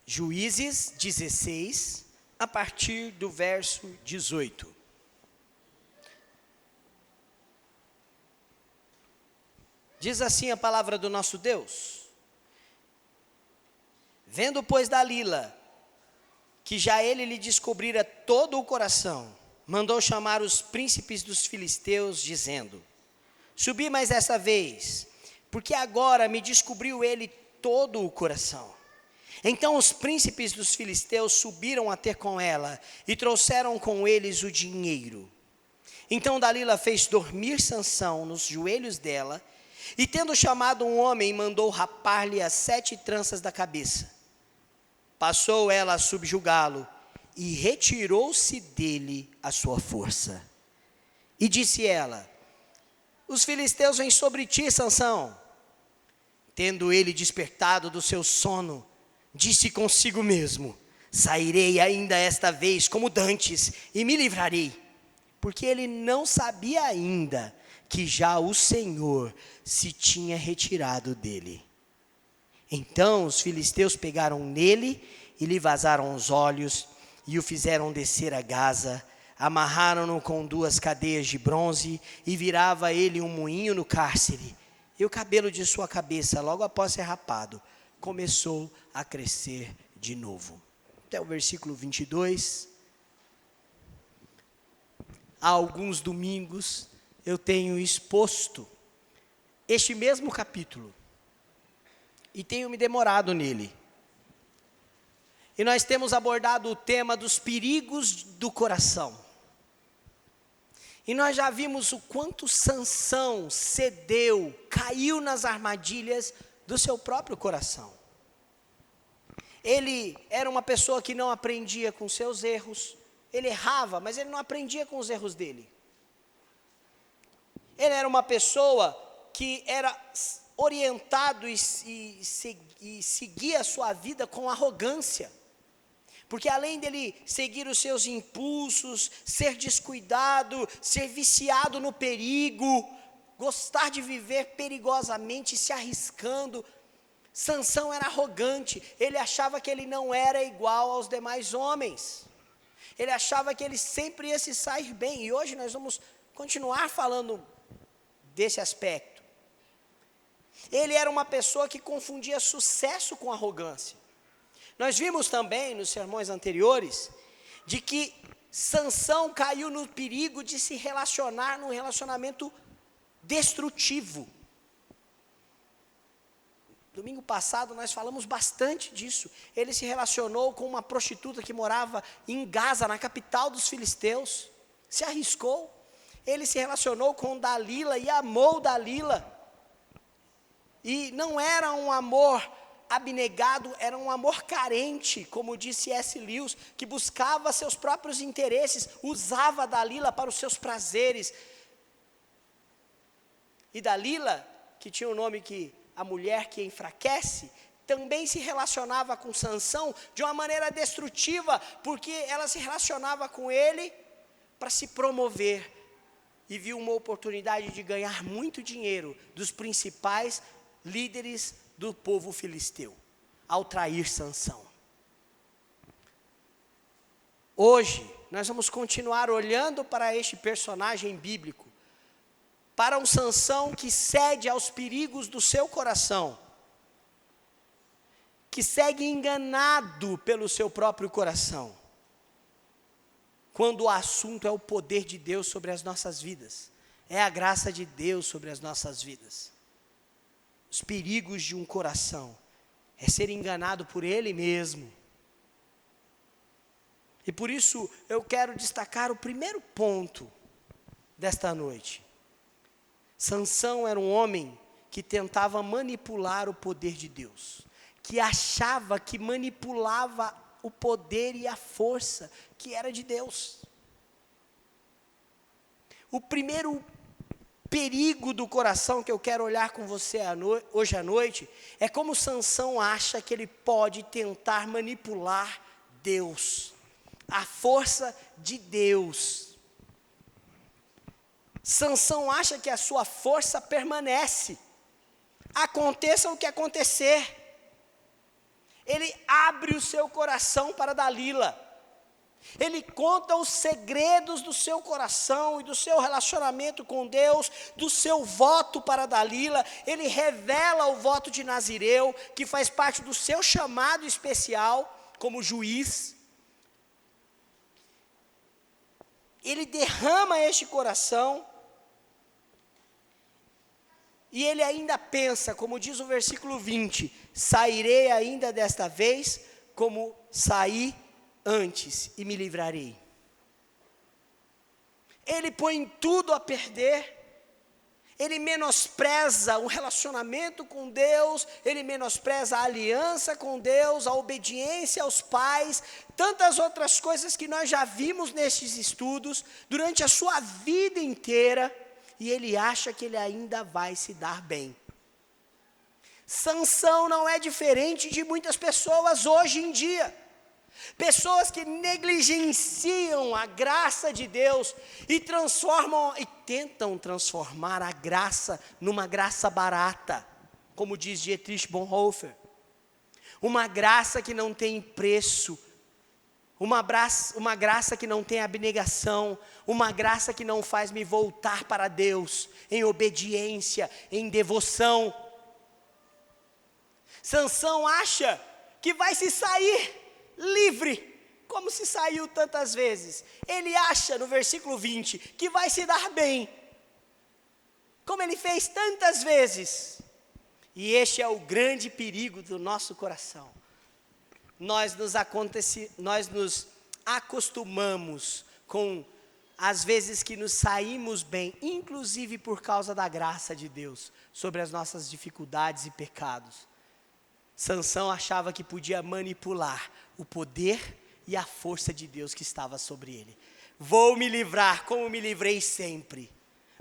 Juízes 16, a partir do verso 18. Diz assim a palavra do nosso Deus: vendo, pois, Dalila, que já ele lhe descobrira todo o coração, mandou chamar os príncipes dos filisteus, dizendo: subi mais esta vez, porque agora me descobriu ele todo o coração. Então os príncipes dos filisteus subiram a ter com ela, e trouxeram com eles o dinheiro. Então Dalila fez dormir Sansão nos joelhos dela, e tendo chamado um homem, mandou rapar-lhe as 7 tranças da cabeça. Passou ela a subjugá-lo, e retirou-se dele a sua força. E disse ela: os filisteus vêm sobre ti, Sansão. Tendo ele despertado do seu sono, disse consigo mesmo: sairei ainda esta vez como dantes, e me livrarei. Porque ele não sabia ainda que já o Senhor se tinha retirado dele. Então os filisteus pegaram nele, e lhe vazaram os olhos, e o fizeram descer a Gaza, amarraram-no com 2 cadeias de bronze, e virava ele um moinho no cárcere, e o cabelo de sua cabeça, logo após ser rapado, começou a crescer de novo. Até o versículo 22. Há alguns domingos eu tenho exposto este mesmo capítulo, e tenho me demorado nele. E nós temos abordado o tema dos perigos do coração. E nós já vimos o quanto Sansão cedeu, caiu nas armadilhas do seu próprio coração. Ele era uma pessoa que não aprendia com seus erros. Ele errava, mas ele não aprendia com os erros dele. Ele era uma pessoa que era orientado e seguia a sua vida com arrogância. Porque além dele seguir os seus impulsos, ser descuidado, ser viciado no perigo, gostar de viver perigosamente, se arriscando, Sansão era arrogante. Ele achava que ele não era igual aos demais homens. Ele achava que ele sempre ia se sair bem. E hoje nós vamos continuar falando desse aspecto. Ele era uma pessoa que confundia sucesso com arrogância. Nós vimos também nos sermões anteriores de que Sansão caiu no perigo de se relacionar num relacionamento destrutivo. Domingo passado nós falamos bastante disso. Ele se relacionou com uma prostituta que morava em Gaza, na capital dos filisteus. Se arriscou. Ele se relacionou com Dalila e amou Dalila. E não era um amor abnegado, era um amor carente, como disse C.S. Lewis, que buscava seus próprios interesses, usava Dalila para os seus prazeres. E Dalila, que tinha o nome que a mulher que enfraquece, também se relacionava com Sansão de uma maneira destrutiva, porque ela se relacionava com ele para se promover, e viu uma oportunidade de ganhar muito dinheiro dos principais líderes do povo filisteu, ao trair Sansão. Hoje, nós vamos continuar olhando para este personagem bíblico, para um Sansão que cede aos perigos do seu coração, que segue enganado pelo seu próprio coração, quando o assunto é o poder de Deus sobre as nossas vidas, é a graça de Deus sobre as nossas vidas. Os perigos de um coração é ser enganado por ele mesmo. E por isso eu quero destacar o primeiro ponto desta noite. Sansão era um homem que tentava manipular o poder de Deus, que achava que manipulava o poder e a força que era de Deus. O primeiro perigo do coração que eu quero olhar com você hoje à noite é como Sansão acha que ele pode tentar manipular Deus, a força de Deus. Sansão acha que a sua força permanece, aconteça o que acontecer. Ele abre o seu coração para Dalila. Ele conta os segredos do seu coração e do seu relacionamento com Deus, do seu voto para Dalila. Ele revela o voto de Nazireu, que faz parte do seu chamado especial como juiz. Ele derrama este coração. E ele ainda pensa, como diz o versículo 20, sairei ainda desta vez como saí antes e me livrarei. Ele põe tudo a perder, ele menospreza o relacionamento com Deus, ele menospreza a aliança com Deus, a obediência aos pais, tantas outras coisas que nós já vimos nestes estudos, durante a sua vida inteira, e ele acha que ele ainda vai se dar bem. Sansão não é diferente de muitas pessoas hoje em dia. Pessoas que negligenciam a graça de Deus e tentam transformar a graça numa graça barata, como diz Dietrich Bonhoeffer. Uma graça que não tem preço, uma graça que não tem abnegação, uma graça que não faz me voltar para Deus em obediência, em devoção. Sansão acha que vai se sair livre, como se saiu tantas vezes. Ele acha, no versículo 20, que vai se dar bem, como ele fez tantas vezes. E este é o grande perigo do nosso coração. Nós nos acostumamos com as vezes que nos saímos bem, inclusive por causa da graça de Deus, sobre as nossas dificuldades e pecados. Sansão achava que podia manipular o poder e a força de Deus que estava sobre ele. Vou me livrar como me livrei sempre.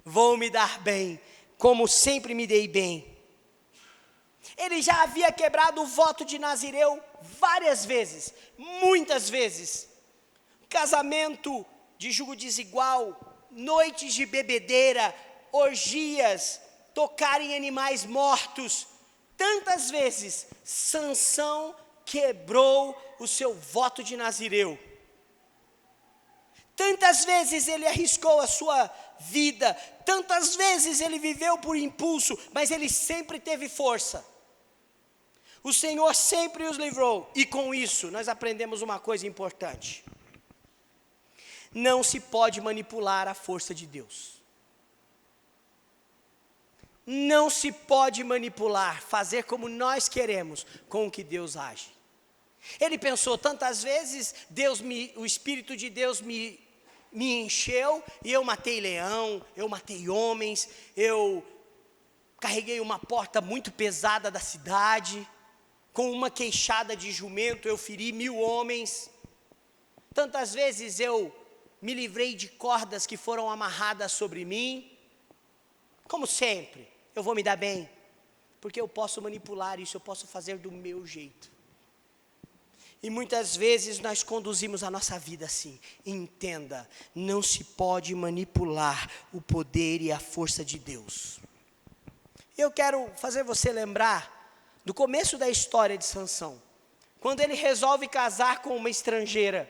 Vou me dar bem como sempre me dei bem. Ele já havia quebrado o voto de Nazireu várias vezes, muitas vezes. Casamento de jugo desigual, noites de bebedeira, orgias, tocar em animais mortos. Tantas vezes, Sansão quebrou o seu voto de Nazireu. Tantas vezes ele arriscou a sua vida, tantas vezes ele viveu por impulso, mas ele sempre teve força. O Senhor sempre os livrou, e com isso nós aprendemos uma coisa importante. Não se pode manipular a força de Deus. Não se pode manipular, fazer como nós queremos com o que Deus age. Ele pensou tantas vezes, o Espírito de Deus me encheu, e eu matei leão, eu matei homens, eu carreguei uma porta muito pesada da cidade, com uma queixada de jumento eu feri 1000 homens. Tantas vezes eu me livrei de cordas que foram amarradas sobre mim. Como sempre, eu vou me dar bem, porque eu posso manipular isso, eu posso fazer do meu jeito. E muitas vezes nós conduzimos a nossa vida assim. Entenda, não se pode manipular o poder e a força de Deus. Eu quero fazer você lembrar do começo da história de Sansão, quando ele resolve casar com uma estrangeira,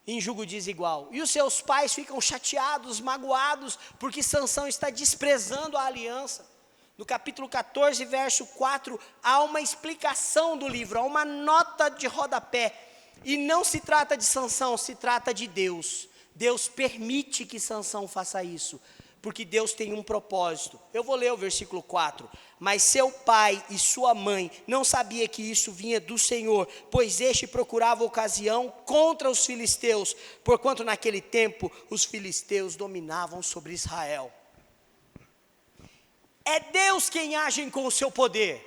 em jugo desigual, e os seus pais ficam chateados, magoados, porque Sansão está desprezando a aliança. No capítulo 14, verso 4, há uma explicação do livro, há uma nota de rodapé, e não se trata de Sansão, se trata de Deus. Deus permite que Sansão faça isso, porque Deus tem um propósito. Eu vou ler o versículo 4. Mas seu pai e sua mãe não sabia que isso vinha do Senhor, pois este procurava ocasião contra os filisteus, porquanto naquele tempo os filisteus dominavam sobre Israel. É Deus quem age com o seu poder,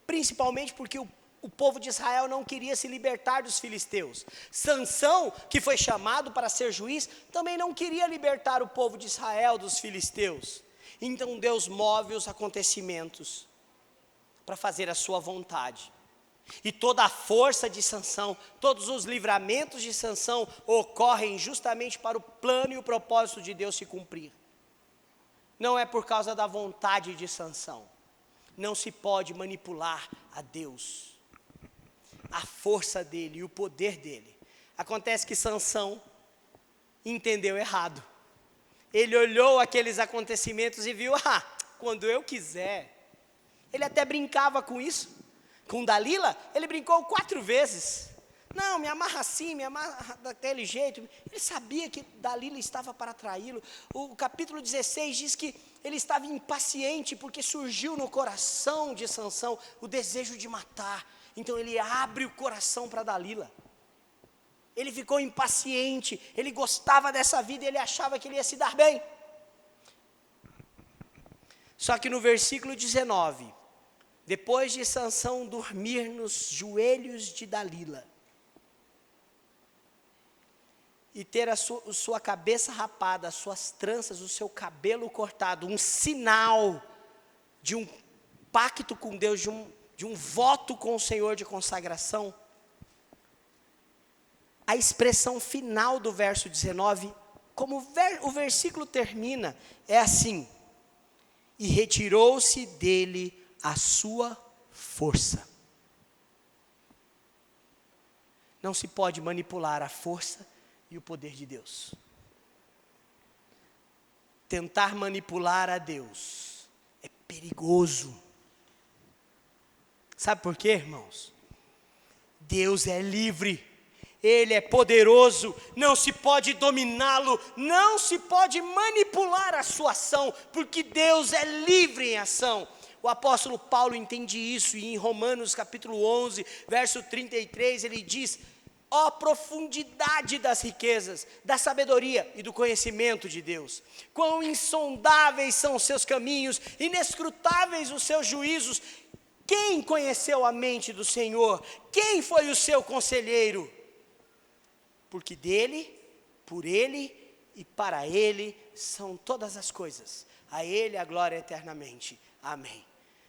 principalmente porque o povo de Israel não queria se libertar dos filisteus. Sansão, que foi chamado para ser juiz, também não queria libertar o povo de Israel dos filisteus. Então Deus move os acontecimentos para fazer a sua vontade. E toda a força de Sansão, todos os livramentos de Sansão ocorrem justamente para o plano e o propósito de Deus se cumprir. Não é por causa da vontade de Sansão. Não se pode manipular a Deus. a força dele e o poder dele. Acontece que Sansão entendeu errado. Ele olhou aqueles acontecimentos e viu, quando eu quiser. Ele até brincava com isso. Com Dalila, ele brincou 4 vezes. Não, me amarra assim, me amarra daquele jeito. Ele sabia que Dalila estava para traí-lo. O capítulo 16 diz que ele estava impaciente, porque surgiu no coração de Sansão o desejo de matar. Então ele abre o coração para Dalila. Ele ficou impaciente, ele gostava dessa vida, ele achava que ele ia se dar bem. Só que no versículo 19, depois de Sansão dormir nos joelhos de Dalila, e ter a sua cabeça rapada, as suas tranças, o seu cabelo cortado, um sinal de um pacto com Deus, de um voto com o Senhor de consagração, a expressão final do verso 19, como o versículo termina, é assim: e retirou-se dele a sua força. Não se pode manipular a força e o poder de Deus. Tentar manipular a Deus é perigoso. Sabe por quê, irmãos? Deus é livre, Ele é poderoso, não se pode dominá-lo, não se pode manipular a sua ação, porque Deus é livre em ação. O apóstolo Paulo entende isso, e em Romanos capítulo 11, verso 33, ele diz: ó profundidade das riquezas, da sabedoria e do conhecimento de Deus, quão insondáveis são os seus caminhos, inescrutáveis os seus juízos. Quem conheceu a mente do Senhor? Quem foi o seu conselheiro? Porque dele, por ele e para ele são todas as coisas. A ele a glória eternamente. Amém.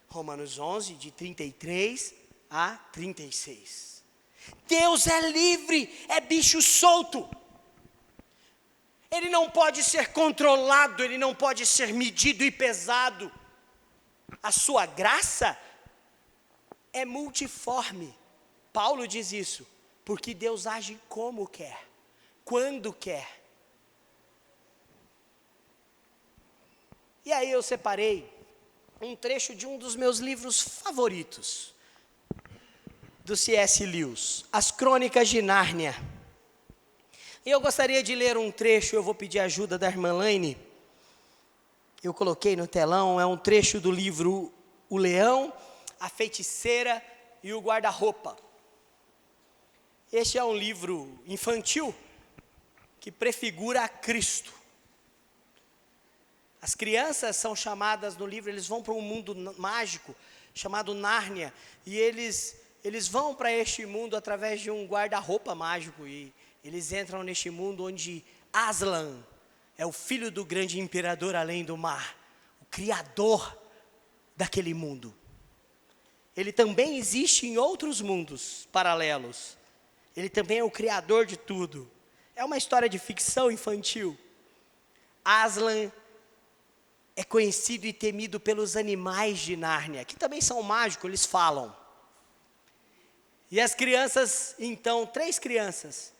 Romanos 11, de 33 a 36. Deus é livre, é bicho solto. Ele não pode ser controlado, ele não pode ser medido e pesado. A sua graça é multiforme. Paulo diz isso, porque Deus age como quer, quando quer. E aí eu separei um trecho de um dos meus livros favoritos, do C.S. Lewis, As Crônicas de Nárnia. E eu gostaria de ler um trecho, eu vou pedir a ajuda da irmã Laine. Eu coloquei no telão, é um trecho do livro O Leão, a Feiticeira e o Guarda-Roupa. Este é um livro infantil que prefigura a Cristo. As crianças são chamadas no livro, eles vão para um mundo mágico chamado Nárnia, e eles vão para este mundo através de um guarda-roupa mágico, e eles entram neste mundo onde Aslan é o filho do grande imperador além do mar, o criador daquele mundo. Ele também existe em outros mundos paralelos. Ele também é o criador de tudo. É uma história de ficção infantil. Aslan é conhecido e temido pelos animais de Nárnia, que também são mágicos, eles falam. E as crianças, então, 3 crianças,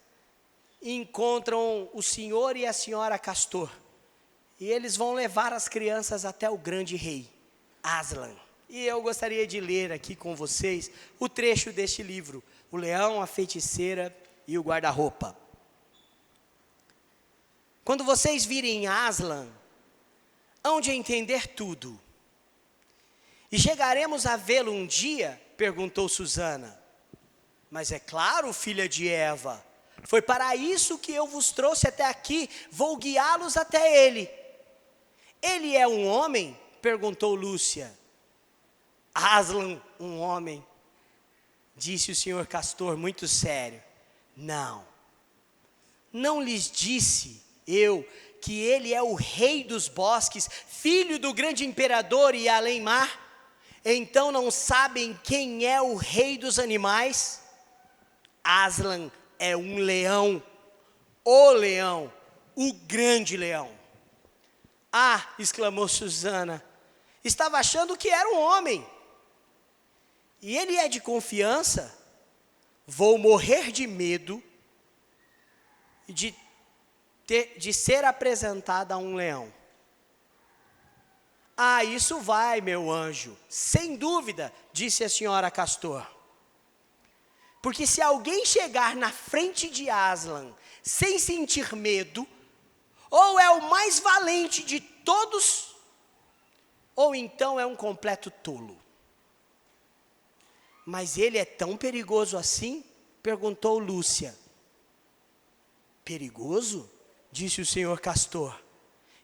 encontram o senhor e a senhora Castor. E eles vão levar as crianças até o grande rei, Aslan. E eu gostaria de ler aqui com vocês o trecho deste livro, O Leão, a Feiticeira e o Guarda-Roupa. Quando vocês virem Aslan, hão de entender tudo. E chegaremos a vê-lo um dia? Perguntou Susana. Mas é claro, filha de Eva, foi para isso que eu vos trouxe até aqui, vou guiá-los até ele. Ele é um homem? Perguntou Lúcia. Aslan, um homem, disse o senhor Castor muito sério. Não lhes disse eu que ele é o rei dos bosques, filho do grande imperador e além mar? Então não sabem quem é o rei dos animais? Aslan é um leão, o grande leão. Ah, exclamou Susana, estava achando que era um homem. E ele é de confiança? vou morrer de medo de ser apresentada a um leão. Ah, isso vai, meu anjo, sem dúvida, disse a senhora Castor. Porque se alguém chegar na frente de Aslan sem sentir medo, ou é o mais valente de todos, ou então é um completo tolo. Mas ele é tão perigoso assim? Perguntou Lúcia. Perigoso? Disse o senhor Castor.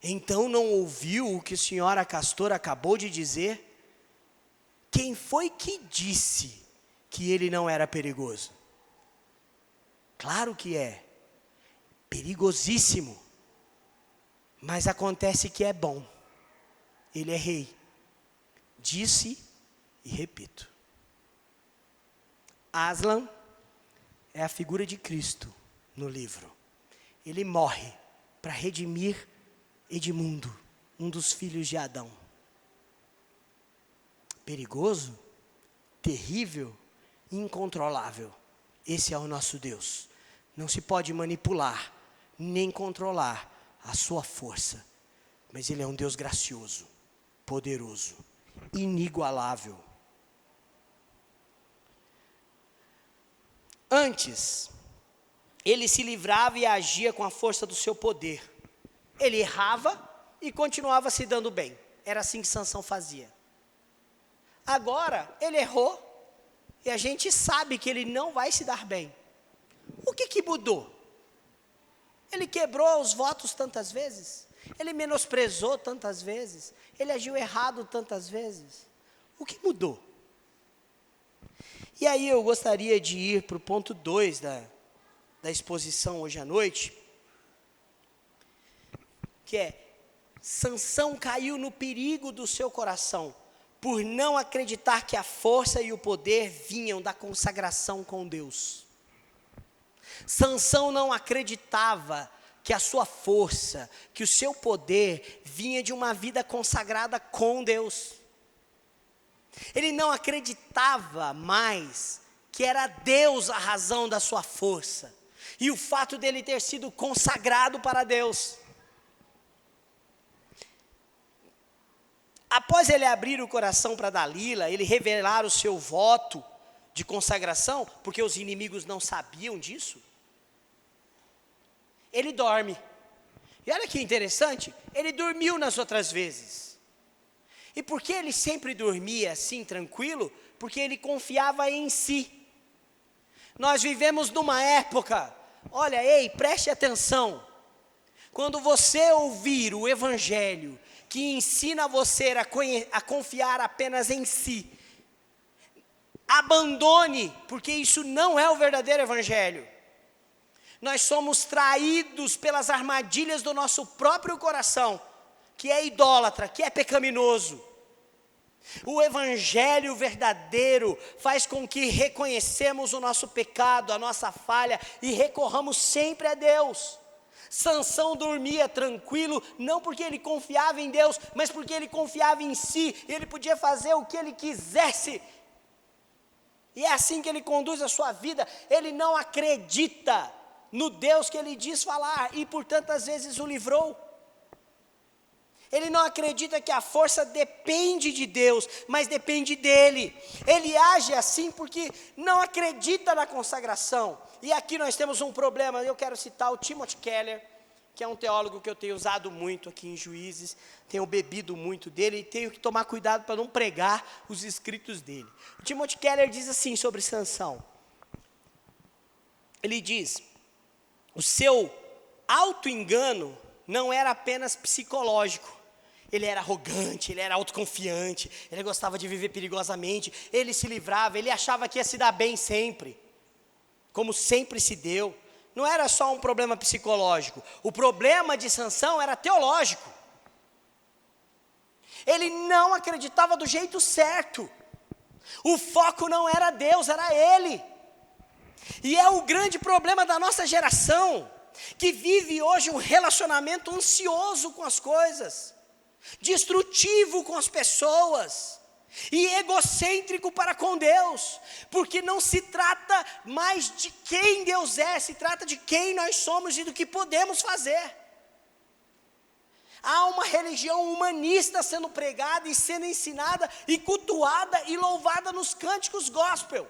Então não ouviu o que a senhora Castor acabou de dizer? Quem foi que disse que ele não era perigoso? Claro que é. Perigosíssimo. Mas acontece que é bom. Ele é rei. Disse e repito. Aslan é a figura de Cristo no livro. Ele morre para redimir Edmundo, um dos filhos de Adão. Perigoso, terrível, incontrolável. Esse é o nosso Deus. Não se pode manipular, nem controlar a sua força. Mas Ele é um Deus gracioso, poderoso, inigualável. Antes, ele se livrava e agia com a força do seu poder. Ele errava e continuava se dando bem. Era assim que Sansão fazia. Agora, ele errou e a gente sabe que ele não vai se dar bem. O que mudou? Ele quebrou os votos tantas vezes? Ele menosprezou tantas vezes? Ele agiu errado tantas vezes? O que mudou? E aí eu gostaria de ir para o ponto 2 da exposição hoje à noite, que é, Sansão caiu no perigo do seu coração, por não acreditar que a força e o poder vinham da consagração com Deus. Sansão não acreditava que a sua força, que o seu poder vinha de uma vida consagrada com Deus. Ele não acreditava mais que era Deus a razão da sua força, e o fato dele ter sido consagrado para Deus. Após ele abrir o coração para Dalila, ele revelar o seu voto de consagração, porque os inimigos não sabiam disso, ele dorme. E olha que interessante, ele dormiu nas outras vezes. E por que ele sempre dormia assim, tranquilo? Porque ele confiava em si. Nós vivemos numa época, olha, ei, preste atenção. Quando você ouvir o evangelho que ensina você a confiar apenas em si, abandone, porque isso não é o verdadeiro evangelho. Nós somos traídos pelas armadilhas do nosso próprio coração, que é idólatra, que é pecaminoso. O evangelho verdadeiro faz com que reconhecemos o nosso pecado, a nossa falha, e recorramos sempre a Deus. Sansão dormia tranquilo, não porque ele confiava em Deus, mas porque ele confiava em si, ele podia fazer o que ele quisesse, e é assim que ele conduz a sua vida. Ele não acredita no Deus que ele diz falar, e por tantas vezes o livrou. Ele não acredita que a força depende de Deus, mas depende dele. Ele age assim porque não acredita na consagração. E aqui nós temos um problema. Eu quero citar o Timothy Keller, que é um teólogo que eu tenho usado muito aqui em Juízes, tenho bebido muito dele e tenho que tomar cuidado para não pregar os escritos dele. O Timothy Keller diz assim sobre Sansão. Ele diz: o seu auto-engano não era apenas psicológico. Ele era arrogante, ele era autoconfiante, ele gostava de viver perigosamente, ele se livrava, ele achava que ia se dar bem sempre, como sempre se deu. Não era só um problema psicológico, o problema de Sansão era teológico. Ele não acreditava do jeito certo, o foco não era Deus, era ele. E é o grande problema da nossa geração, que vive hoje um relacionamento ansioso com as coisas, destrutivo com as pessoas, e egocêntrico para com Deus, porque não se trata mais de quem Deus é, se trata de quem nós somos e do que podemos fazer. Há uma religião humanista sendo pregada e sendo ensinada e cultuada e louvada nos cânticos gospel.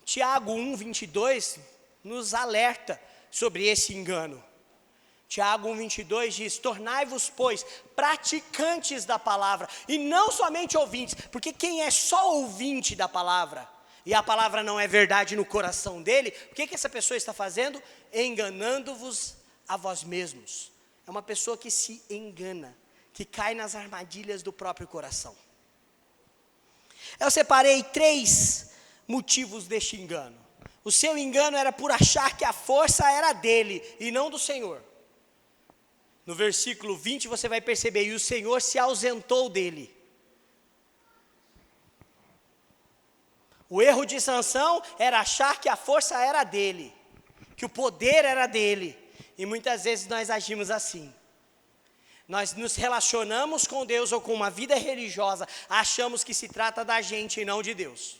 Tiago 1:22 nos alerta sobre esse engano. Tiago 1:22 diz: tornai-vos, pois, praticantes da palavra, e não somente ouvintes, porque quem é só ouvinte da palavra, e a palavra não é verdade no coração dele, o que essa pessoa está fazendo? Enganando-vos a vós mesmos. É uma pessoa que se engana, que cai nas armadilhas do próprio coração. Eu separei 3 motivos deste engano. O seu engano era por achar que a força era dele e não do Senhor. No versículo 20 você vai perceber: e o Senhor se ausentou dele. O erro de Sansão era achar que a força era dele, que o poder era dele. E muitas vezes nós agimos assim. Nós nos relacionamos com Deus ou com uma vida religiosa, achamos que se trata da gente e não de Deus.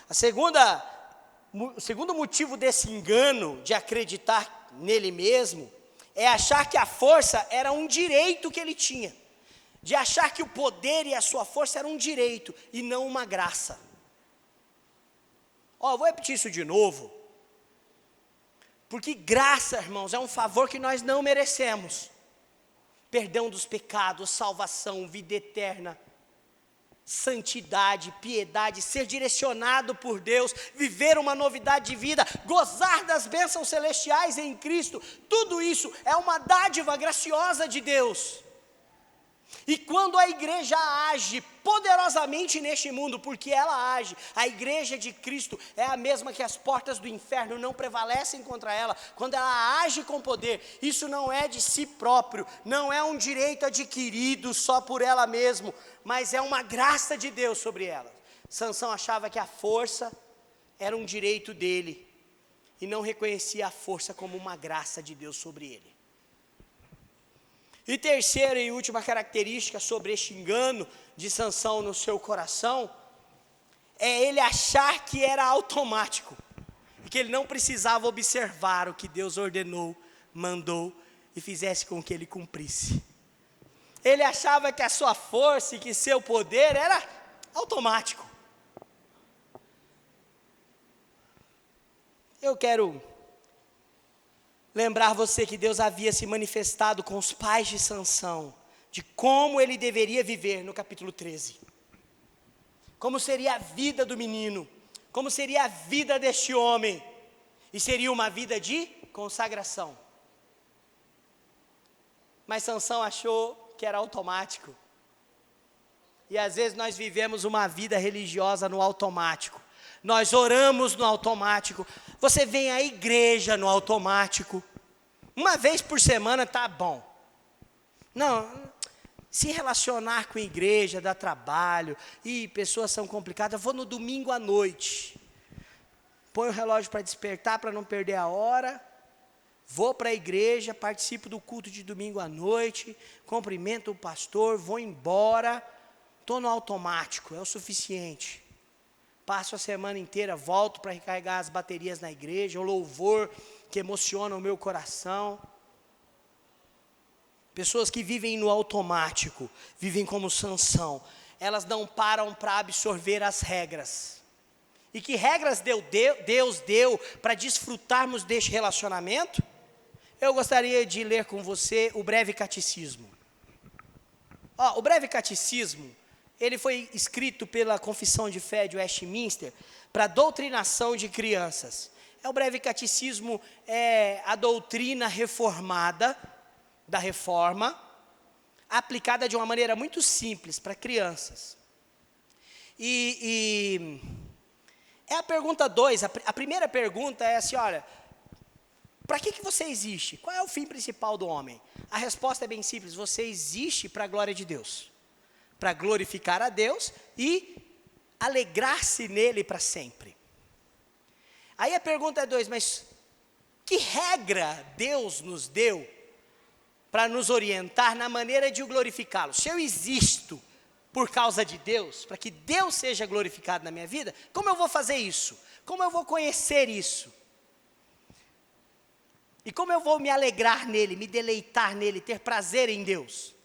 O segundo motivo desse engano, de acreditar nele mesmo, é achar que a força era um direito que ele tinha. De achar que o poder e a sua força eram um direito e não uma graça. Vou repetir isso de novo. Porque graça, irmãos, é um favor que nós não merecemos. Perdão dos pecados, salvação, vida eterna, santidade, piedade, ser direcionado por Deus, viver uma novidade de vida, gozar das bênçãos celestiais em Cristo. Tudo isso é uma dádiva graciosa de Deus. E quando a igreja age poderosamente neste mundo, porque ela age, a igreja de Cristo é a mesma que as portas do inferno não prevalecem contra ela. Quando ela age com poder, isso não é de si próprio, não é um direito adquirido só por ela mesma, mas é uma graça de Deus sobre ela. Sansão achava que a força era um direito dele e não reconhecia a força como uma graça de Deus sobre ele. E terceira e última característica sobre este engano de Sansão no seu coração, é ele achar que era automático, e que ele não precisava observar o que Deus ordenou, mandou e fizesse com que ele cumprisse. Ele achava que a sua força e que seu poder era automático. Eu quero lembrar você que Deus havia se manifestado com os pais de Sansão, de como ele deveria viver no capítulo 13. Como seria a vida do menino, como seria a vida deste homem, e seria uma vida de consagração. Mas Sansão achou que era automático. E às vezes nós vivemos uma vida religiosa no automático. Nós oramos no automático. Você vem à igreja no automático. Uma vez por semana tá bom. Não, se relacionar com a igreja dá trabalho. E pessoas são complicadas. Vou no domingo à noite. Põe o relógio para despertar, para não perder a hora. Vou para a igreja, participo do culto de domingo à noite. Cumprimento o pastor, vou embora. Estou no automático, é o suficiente. Passo a semana inteira, volto para recarregar as baterias na igreja, o louvor que emociona o meu coração. Pessoas que vivem no automático, vivem como Sansão, elas não param para absorver as regras. E que regras Deus deu para desfrutarmos deste relacionamento? Eu gostaria de ler com você o breve catecismo. O breve catecismo, ele foi escrito pela Confissão de Fé de Westminster para doutrinação de crianças. O breve catecismo é a doutrina reformada da reforma, aplicada de uma maneira muito simples para crianças. E é a pergunta 2, a primeira pergunta é assim, olha, para que você existe? Qual é o fim principal do homem? A resposta é bem simples, você existe para a glória de Deus. Para glorificar a Deus e alegrar-se nele para sempre. Aí a pergunta é 2, mas Que regra Deus nos deu para nos orientar na maneira de o glorificá-lo? Se eu existo por causa de Deus, para que Deus seja glorificado na minha vida, como eu vou fazer isso? Como eu vou conhecer isso? E como eu vou me alegrar nele, me deleitar nele, ter prazer em Deus?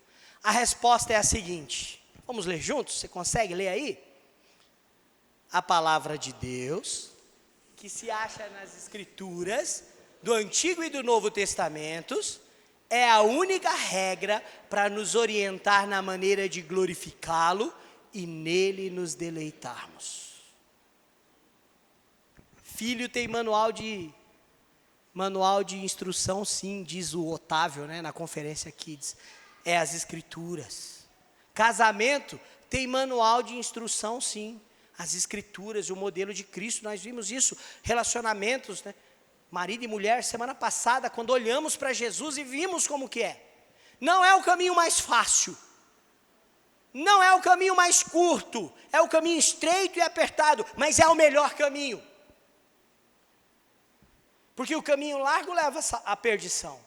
A resposta é a seguinte, vamos ler juntos? Você consegue ler aí? A palavra de Deus, que se acha nas Escrituras, do Antigo e do Novo Testamentos, é a única regra para nos orientar na maneira de glorificá-lo e nele nos deleitarmos. Filho tem manual de instrução, sim, diz o Otávio, né, na conferência Kids. É as Escrituras. Casamento tem manual de instrução, sim. As Escrituras, o modelo de Cristo, nós vimos isso. Relacionamentos, né? Marido e mulher, semana passada, quando olhamos para Jesus e vimos como que é. Não é o caminho mais fácil. Não é o caminho mais curto. É o caminho estreito e apertado, mas é o melhor caminho. Porque o caminho largo leva à perdição.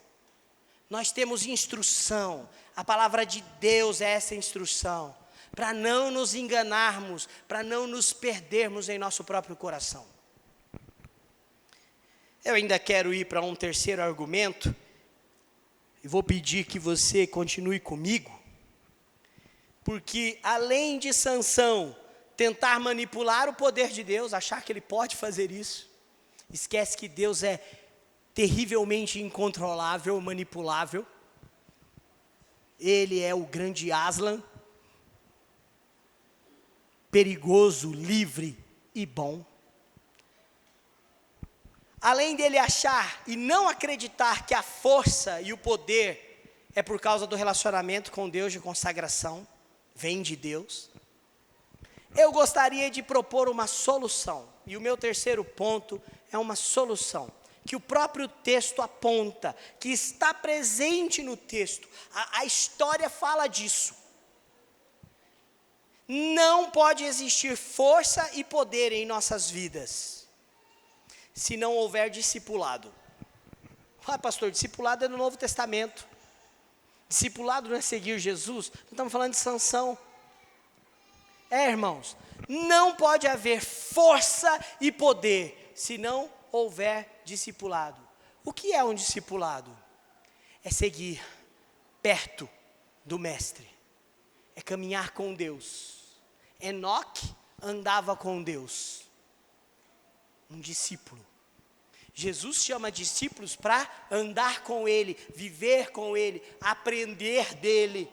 Nós temos instrução. A palavra de Deus é essa instrução. Para não nos enganarmos, para não nos perdermos em nosso próprio coração. Eu ainda quero ir para um terceiro argumento. E vou pedir que você continue comigo. Porque além de Sansão tentar manipular o poder de Deus, achar que ele pode fazer isso, esquece que Deus é terrivelmente incontrolável, manipulável. Ele é o grande Aslan, perigoso, livre e bom. Além dele achar e não acreditar que a força e o poder é por causa do relacionamento com Deus de consagração, vem de Deus, eu gostaria de propor uma solução. E o meu terceiro ponto é uma solução que o próprio texto aponta, que está presente no texto. A história fala disso. Não pode existir força e poder em nossas vidas se não houver discipulado. Ah, pastor, discipulado é no Novo Testamento. Discipulado não é seguir Jesus. Não estamos falando de Sansão. Irmãos, não pode haver força e poder se não houver discipulado. O que é um discipulado? É seguir perto do mestre. É caminhar com Deus. Enoque andava com Deus. Um discípulo. Jesus chama discípulos para andar com Ele, viver com Ele, aprender dEle.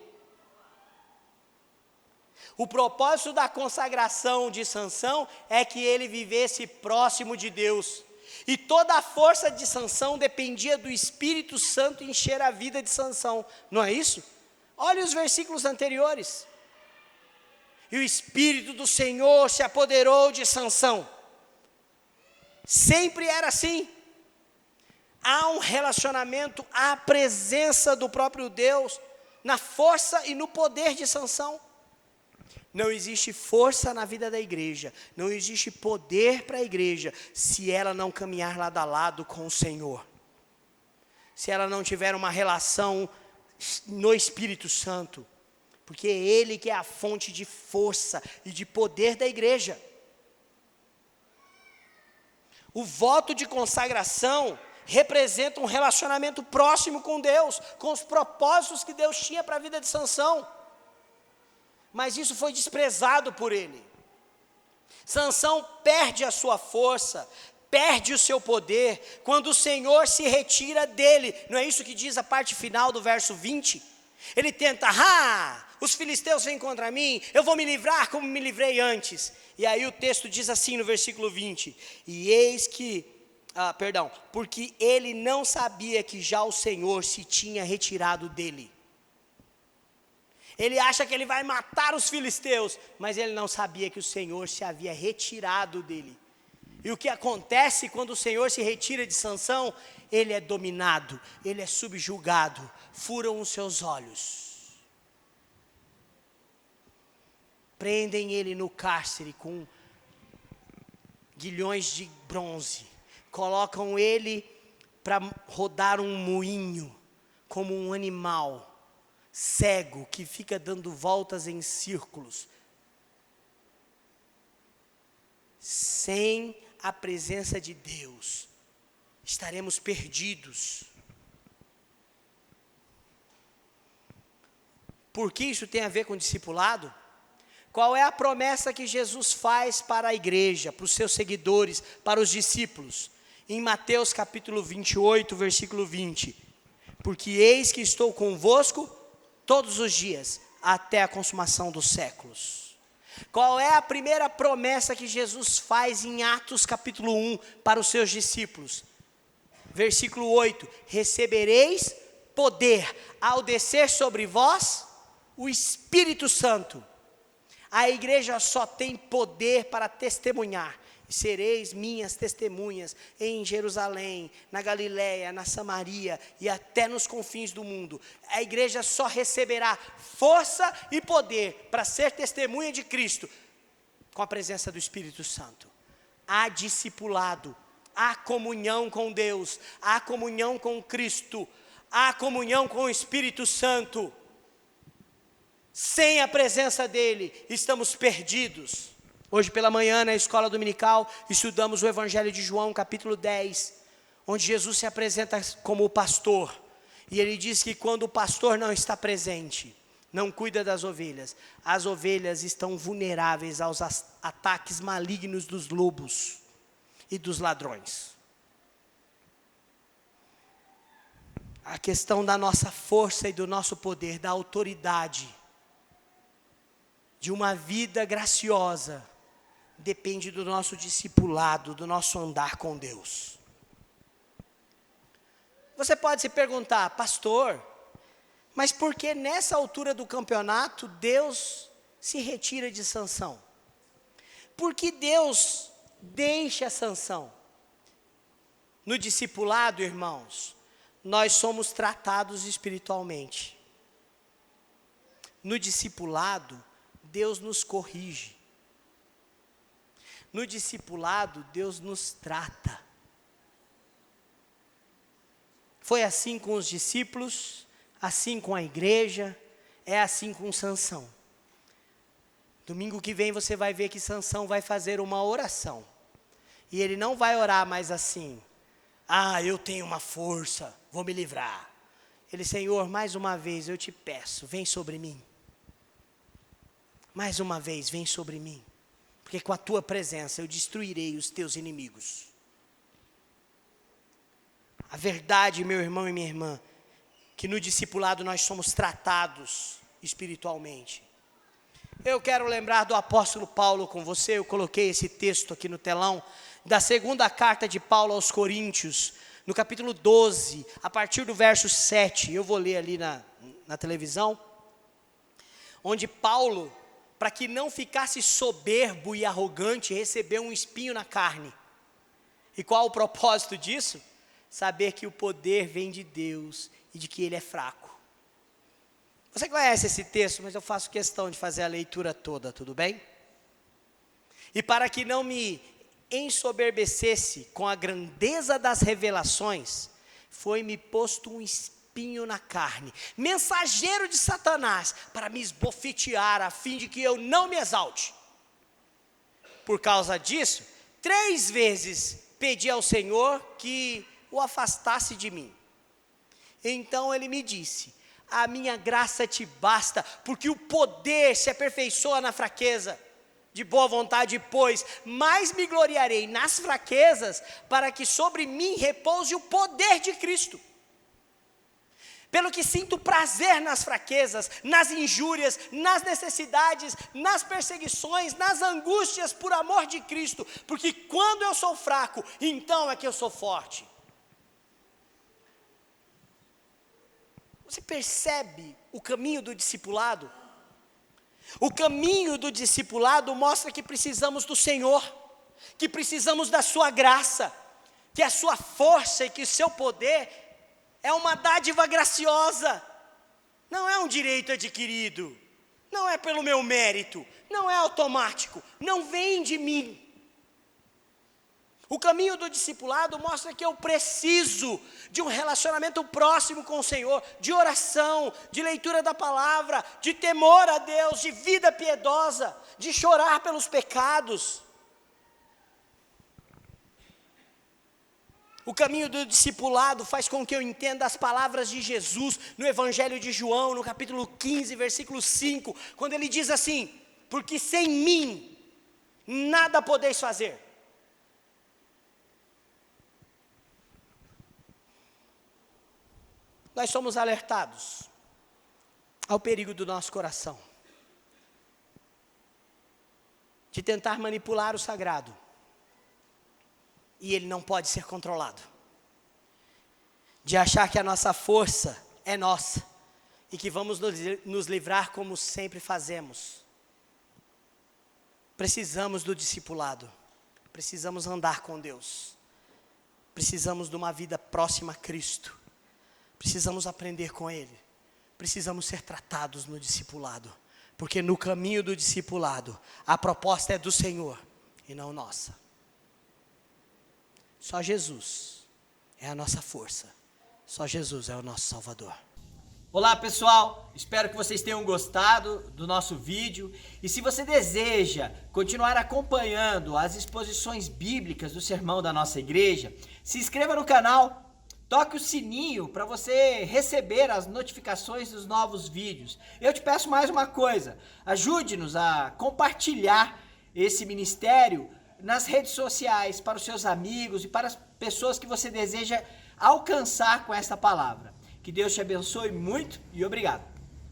O propósito da consagração de Sansão é que ele vivesse próximo de Deus. E toda a força de Sansão dependia do Espírito Santo encher a vida de Sansão. Não é isso? Olha os versículos anteriores. E o Espírito do Senhor se apoderou de Sansão. Sempre era assim. Há um relacionamento, há a presença do próprio Deus na força e no poder de Sansão. Não existe força na vida da igreja, não existe poder para a igreja, se ela não caminhar lado a lado com o Senhor. Se ela não tiver uma relação no Espírito Santo, porque é Ele que é a fonte de força e de poder da igreja. O voto de consagração representa um relacionamento próximo com Deus, com os propósitos que Deus tinha para a vida de Sansão. Mas isso foi desprezado por ele. Sansão perde a sua força, perde o seu poder, quando o Senhor se retira dele. Não é isso que diz a parte final do verso 20? Ele tenta, os filisteus vêm contra mim, eu vou me livrar como me livrei antes. E aí o texto diz assim no versículo 20, e eis que, porque ele não sabia que já o Senhor se tinha retirado dele. Ele acha que ele vai matar os filisteus, mas ele não sabia que o Senhor se havia retirado dele. E o que acontece quando o Senhor se retira de Sansão? Ele é dominado, ele é subjugado, furam os seus olhos. Prendem ele no cárcere com guilhões de bronze. Colocam ele para rodar um moinho, como um animal cego que fica dando voltas em círculos. Sem a presença de Deus, estaremos perdidos. Por que isso tem a ver com discipulado? Qual é a promessa que Jesus faz para a igreja, para os seus seguidores, para os discípulos? Em Mateus capítulo 28, versículo 20. Porque eis que estou convosco todos os dias, até a consumação dos séculos. Qual é a primeira promessa que Jesus faz em Atos capítulo 1 para os seus discípulos? Versículo 8: recebereis poder ao descer sobre vós o Espírito Santo. A igreja só tem poder para testemunhar. Sereis minhas testemunhas em Jerusalém, na Galiléia, na Samaria e até nos confins do mundo. A igreja só receberá força e poder para ser testemunha de Cristo com a presença do Espírito Santo. Há discipulado, há comunhão com Deus, há comunhão com Cristo, há comunhão com o Espírito Santo. Sem a presença dele, estamos perdidos. Hoje pela manhã, na escola dominical, estudamos o Evangelho de João, capítulo 10, onde Jesus se apresenta como o pastor. E ele diz que quando o pastor não está presente, não cuida das ovelhas, as ovelhas estão vulneráveis aos ataques malignos dos lobos e dos ladrões. A questão da nossa força e do nosso poder, da autoridade, de uma vida graciosa, depende do nosso discipulado, do nosso andar com Deus. Você pode se perguntar, pastor, mas por que nessa altura do campeonato Deus se retira de Sansão? Por que Deus deixa Sansão? No discipulado, irmãos, nós somos tratados espiritualmente. No discipulado, Deus nos corrige. No discipulado, Deus nos trata. Foi assim com os discípulos, assim com a igreja, é assim com Sansão. Domingo que vem você vai ver que Sansão vai fazer uma oração. E ele não vai orar mais assim: eu tenho uma força, vou me livrar. Ele: Senhor, mais uma vez eu te peço, vem sobre mim. Mais uma vez, vem sobre mim. Porque com a tua presença eu destruirei os teus inimigos. A verdade, meu irmão e minha irmã, que no discipulado nós somos tratados espiritualmente. Eu quero lembrar do apóstolo Paulo com você. Eu coloquei esse texto aqui no telão, da segunda carta de Paulo aos Coríntios, no capítulo 12, a partir do verso 7. Eu vou ler ali na televisão, onde Paulo, para que não ficasse soberbo e arrogante, recebeu um espinho na carne. E qual o propósito disso? Saber que o poder vem de Deus e de que ele é fraco. Você conhece esse texto, mas eu faço questão de fazer a leitura toda, tudo bem? E para que não me ensoberbecesse com a grandeza das revelações, foi-me posto um espinho na carne, mensageiro de Satanás, para me esbofetear, a fim de que eu não me exalte. Por causa disso, 3 vezes pedi ao Senhor que o afastasse de mim. Então ele me disse: a minha graça te basta, porque o poder se aperfeiçoa na fraqueza. De boa vontade, pois, mais me gloriarei nas fraquezas, para que sobre mim repouse o poder de Cristo. Pelo que sinto prazer nas fraquezas, nas injúrias, nas necessidades, nas perseguições, nas angústias por amor de Cristo, porque quando eu sou fraco, então é que eu sou forte. Você percebe o caminho do discipulado? O caminho do discipulado mostra que precisamos do Senhor, que precisamos da sua graça, que a sua força e que o seu poder é uma dádiva graciosa, não é um direito adquirido, não é pelo meu mérito, não é automático, não vem de mim. O caminho do discipulado mostra que eu preciso de um relacionamento próximo com o Senhor, de oração, de leitura da palavra, de temor a Deus, de vida piedosa, de chorar pelos pecados. O caminho do discipulado faz com que eu entenda as palavras de Jesus no Evangelho de João, no capítulo 15, versículo 5, quando ele diz assim: porque sem mim nada podeis fazer. Nós somos alertados ao perigo do nosso coração, de tentar manipular o sagrado, e ele não pode ser controlado, de achar que a nossa força é nossa, e que vamos nos livrar como sempre fazemos. Precisamos do discipulado, precisamos andar com Deus, precisamos de uma vida próxima a Cristo, precisamos aprender com Ele, precisamos ser tratados no discipulado, porque no caminho do discipulado, a proposta é do Senhor e não nossa. Só Jesus é a nossa força, só Jesus é o nosso Salvador. Olá pessoal, espero que vocês tenham gostado do nosso vídeo, e se você deseja continuar acompanhando as exposições bíblicas do sermão da nossa igreja, se inscreva no canal, toque o sininho para você receber as notificações dos novos vídeos. Eu te peço mais uma coisa, ajude-nos a compartilhar esse ministério nas redes sociais para os seus amigos e para as pessoas que você deseja alcançar com esta palavra. Que Deus te abençoe muito e obrigado.